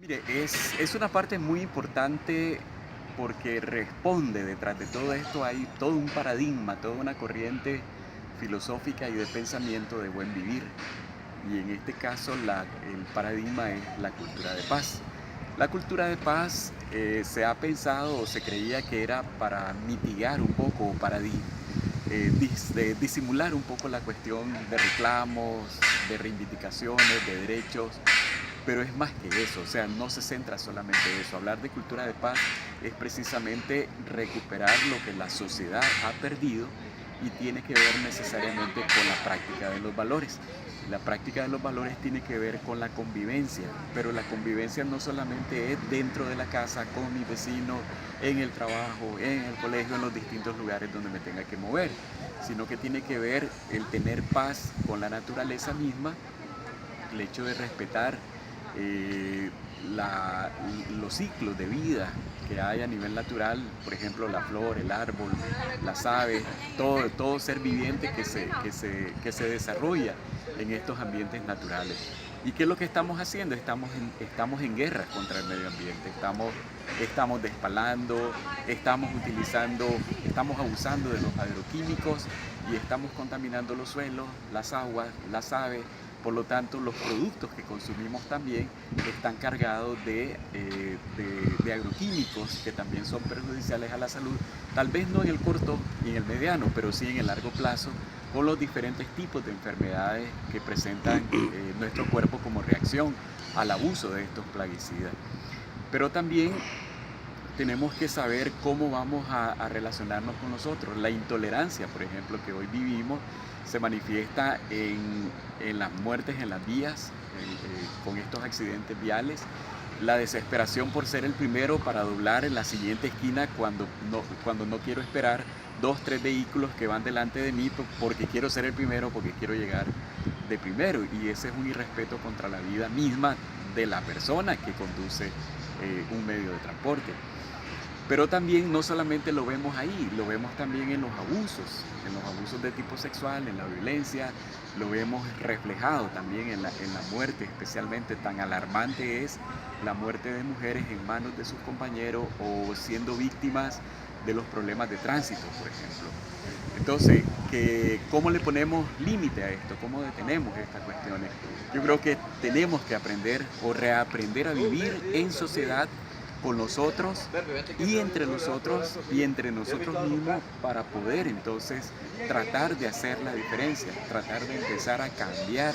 Mire, es una parte muy importante porque responde detrás de todo esto, hay todo un paradigma, toda una corriente filosófica y de pensamiento de buen vivir. Y en este caso el paradigma es la cultura de paz. La cultura de paz se ha pensado o se creía que era para mitigar un poco, para disimular un poco la cuestión de reclamos, de reivindicaciones, de derechos, pero es más que eso, o sea, no se centra solamente en eso. Hablar de cultura de paz es precisamente recuperar lo que la sociedad ha perdido y tiene que ver necesariamente con la práctica de los valores. La práctica de los valores tiene que ver con la convivencia, pero la convivencia no solamente es dentro de la casa, con mis vecinos, en el trabajo, en el colegio, en los distintos lugares donde me tenga que mover, sino que tiene que ver el tener paz con la naturaleza misma, el hecho de respetar eh, la- los ciclos de vida que hay a nivel natural, por ejemplo, la flor, el árbol, las aves, todo ser viviente que se desarrolla en estos ambientes naturales. ¿Y qué es lo que estamos haciendo? Estamos en guerra contra el medio ambiente, estamos despalando, estamos abusando de los agroquímicos y estamos contaminando los suelos, las aguas, las aves. Por lo tanto, los productos que consumimos también están cargados de agroquímicos que también son perjudiciales a la salud, tal vez no en el corto y en el mediano, pero sí en el largo plazo, con los diferentes tipos de enfermedades que presentan nuestro cuerpo como reacción al abuso de estos plaguicidas. Pero también tenemos que saber cómo vamos a relacionarnos con nosotros. La intolerancia, por ejemplo, que hoy vivimos, se manifiesta en las muertes en las vías, con estos accidentes viales, la desesperación por ser el primero para doblar en la siguiente esquina cuando no quiero esperar dos, tres vehículos que van delante de mí porque quiero ser el primero, porque quiero llegar de primero. Y ese es un irrespeto contra la vida misma de la persona que conduce un medio de transporte. Pero también no solamente lo vemos ahí, lo vemos también en los abusos de tipo sexual, en la violencia, lo vemos reflejado también en la muerte, especialmente tan alarmante es la muerte de mujeres en manos de sus compañeros o siendo víctimas de los problemas de tránsito, por ejemplo. Entonces, ¿cómo le ponemos límite a esto? ¿Cómo detenemos estas cuestiones? Yo creo que tenemos que aprender o reaprender a vivir en sociedad con los otros y entre nosotros mismos para poder entonces tratar de hacer la diferencia, tratar de empezar a cambiar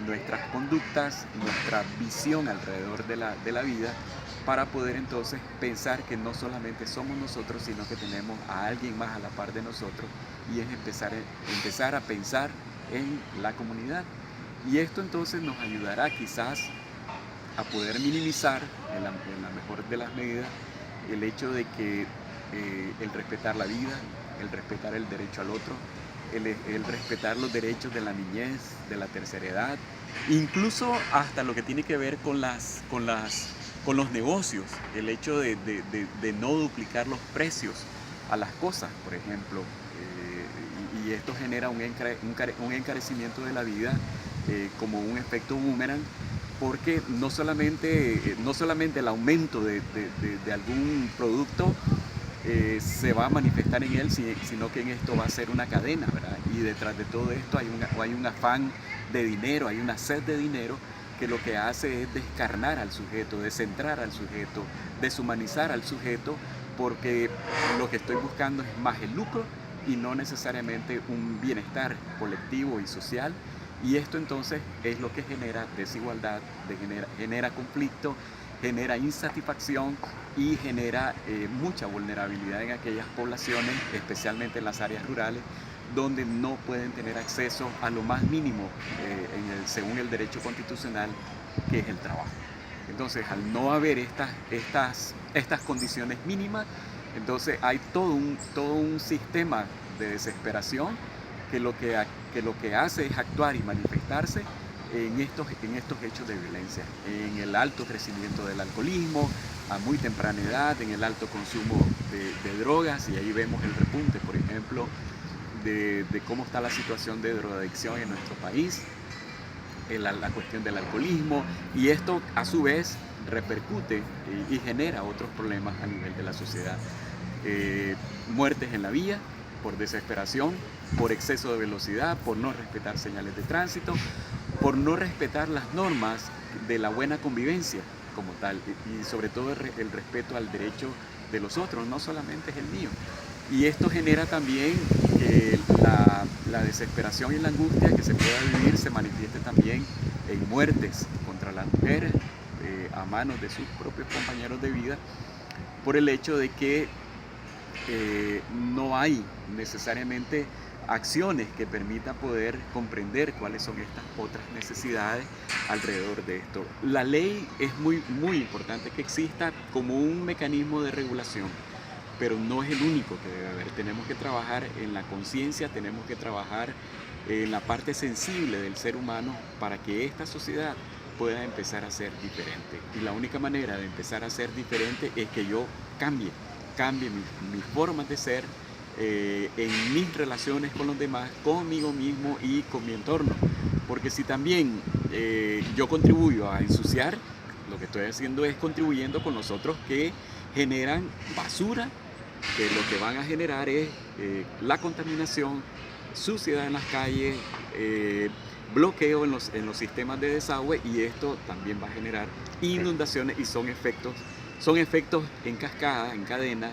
nuestras conductas, nuestra visión alrededor de la vida para poder entonces pensar que no solamente somos nosotros, sino que tenemos a alguien más a la par de nosotros y es empezar a pensar en la comunidad. Y esto entonces nos ayudará quizás a poder minimizar en la mejor de las medidas el hecho de que el respetar la vida, el respetar el derecho al otro, el respetar los derechos de la niñez, de la tercera edad, incluso hasta lo que tiene que ver con los negocios, el hecho de no duplicar los precios a las cosas, por ejemplo, y esto genera un encarecimiento de la vida como un efecto boomerang porque no solamente el aumento de algún producto se va a manifestar en él, sino que en esto va a ser una cadena, ¿verdad? Y detrás de todo esto hay un afán de dinero, hay una sed de dinero que lo que hace es descarnar al sujeto, descentrar al sujeto, deshumanizar al sujeto, porque lo que estoy buscando es más el lucro y no necesariamente un bienestar colectivo y social. Y esto entonces es lo que genera desigualdad, genera conflicto, genera insatisfacción y genera mucha vulnerabilidad en aquellas poblaciones, especialmente en las áreas rurales, donde no pueden tener acceso a lo más mínimo según el derecho constitucional, que es el trabajo. Entonces, al no haber estas condiciones mínimas, entonces hay todo un sistema de desesperación que lo que hace es actuar y manifestarse en estos hechos de violencia, en el alto crecimiento del alcoholismo a muy temprana edad, en el alto consumo de drogas, y ahí vemos el repunte, por ejemplo, de cómo está la situación de drogadicción en nuestro país, la cuestión del alcoholismo, y esto a su vez repercute y genera otros problemas a nivel de la sociedad. Muertes en la vía por desesperación, por exceso de velocidad, por no respetar señales de tránsito, por no respetar las normas de la buena convivencia como tal, y sobre todo el respeto al derecho de los otros, no solamente es el mío. Y esto genera también la desesperación y la angustia que se pueda vivir, se manifieste también en muertes contra las mujeres a manos de sus propios compañeros de vida, por el hecho de que no hay necesariamente acciones que permitan poder comprender cuáles son estas otras necesidades alrededor de esto. La ley es muy importante que exista como un mecanismo de regulación, pero no es el único que debe haber. Tenemos que trabajar en la conciencia, tenemos que trabajar en la parte sensible del ser humano para que esta sociedad pueda empezar a ser diferente. Y la única manera de empezar a ser diferente es que yo cambie mis formas de ser, en mis relaciones con los demás, conmigo mismo y con mi entorno. Porque si también yo contribuyo a ensuciar, lo que estoy haciendo es contribuyendo con los otros que generan basura, que lo que van a generar es la contaminación, suciedad en las calles, bloqueo en los sistemas de desagüe, y esto también va a generar inundaciones, y son efectos en cascada, en cadena,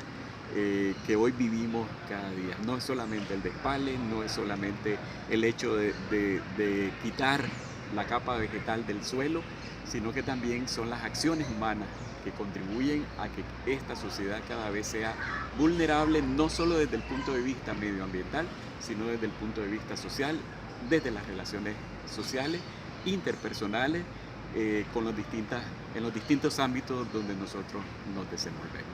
que hoy vivimos cada día. No es solamente el despale, no es solamente el hecho de quitar la capa vegetal del suelo, sino que también son las acciones humanas que contribuyen a que esta sociedad cada vez sea vulnerable, no solo desde el punto de vista medioambiental, sino desde el punto de vista social, desde las relaciones sociales, interpersonales, en los distintos ámbitos donde nosotros nos desenvolvemos.